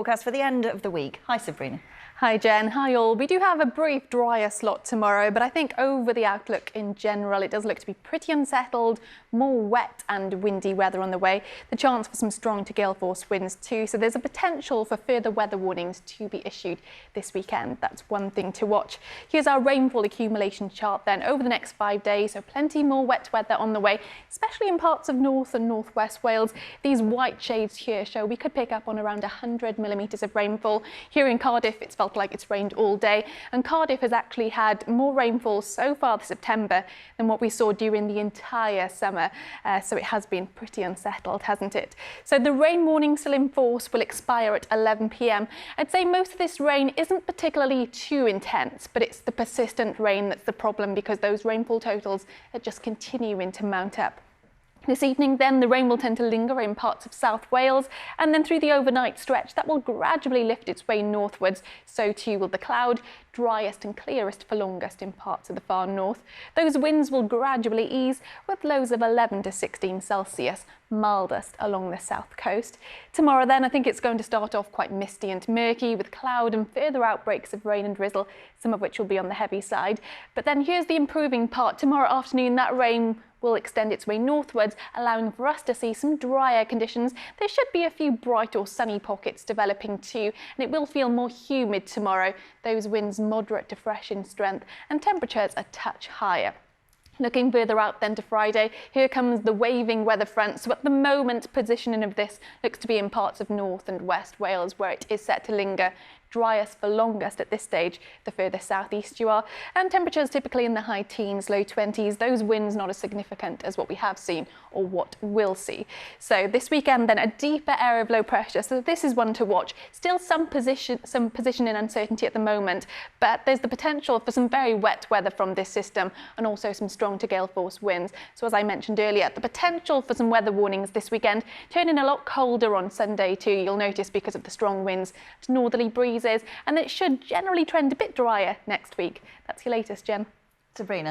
Forecast for the end of the week. Hi, Sabrina. Hi Jen, hi all. We do have a brief drier slot tomorrow, but I think over the outlook in general it does look to be pretty unsettled, more wet and windy weather on the way. The chance for some strong to gale force winds too, so there's a potential for further weather warnings to be issued this weekend. That's one thing to watch. Here's our rainfall accumulation chart then over the next 5 days, so plenty more wet weather on the way, especially in parts of North and Northwest Wales. These white shades here show we could pick up on around 100 millimetres of rainfall. Here in Cardiff it's felt like it's rained all day, and Cardiff has actually had more rainfall so far this September than what we saw during the entire summer, so it has been pretty unsettled, hasn't it? So the rain warning still in force will expire at 11 p.m. I'd say most of this rain isn't particularly too intense, but it's the persistent rain that's the problem, because those rainfall totals are just continuing to mount up. This evening then, the rain will tend to linger in parts of South Wales, and then through the overnight stretch that will gradually lift its way northwards. So too will the cloud, driest and clearest for longest in parts of the far north. Those winds will gradually ease with lows of 11 to 16 Celsius, mildest along the south coast. Tomorrow then, I think it's going to start off quite misty and murky with cloud and further outbreaks of rain and drizzle, some of which will be on the heavy side. But then here's the improving part. Tomorrow afternoon that rain will extend its way northwards, allowing for us to see some drier conditions. There should be a few bright or sunny pockets developing too, and it will feel more humid tomorrow. Those winds moderate to fresh in strength and temperatures a touch higher. Looking further out then to Friday, here comes the waving weather front. So at the moment, positioning of this looks to be in parts of North and West Wales, where it is set to linger. Driest for longest at this stage, the further southeast you are, and temperatures typically in the high teens, low 20s. Those winds not as significant as what we have seen or what we'll see. So this weekend then, a deeper area of low pressure, so this is one to watch. Still some positioning uncertainty at the moment, but there's the potential for some very wet weather from this system and also some strong to gale force winds. So as I mentioned earlier, the potential for some weather warnings this weekend, turning a lot colder on Sunday too, you'll notice, because of the strong winds to northerly breeze. And it should generally trend a bit drier next week. That's your latest, Jen. Sabrina.